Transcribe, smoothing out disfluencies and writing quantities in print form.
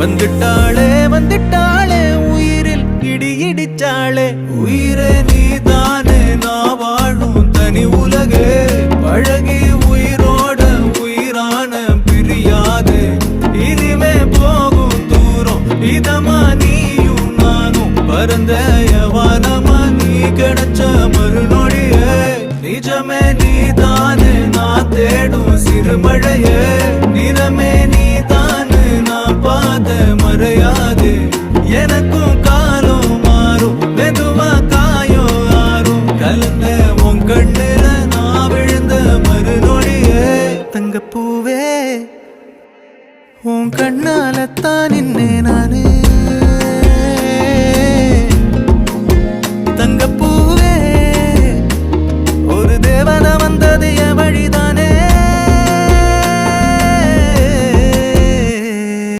வந்துட்டாளே வந்துட்டாளே உயிரில் இடி இடிச்சாளே உயிரே நீதானே நான் வாழும் தனி உலகே பழகி உயிரோட உயிரான பிரியாதே இனிமே போகும் தூரம் இதமா நீயும் நானும் பரந்த யவானமா நீ கிடைச்ச மறுநொடியே நிஜமே நீதானே நான் தேடும் சிறுமழையே நிறமே நீதானே நான் பாத மறையாது எனக்கும் காலம் மாறும் மெதுவா காயோ ஆறும் கலந்த உன் கண்ணுல நான் விழுந்த மறுநொடியே தங்கப்பூவே உன் கண்ணாலத்தான் நின்னே நானே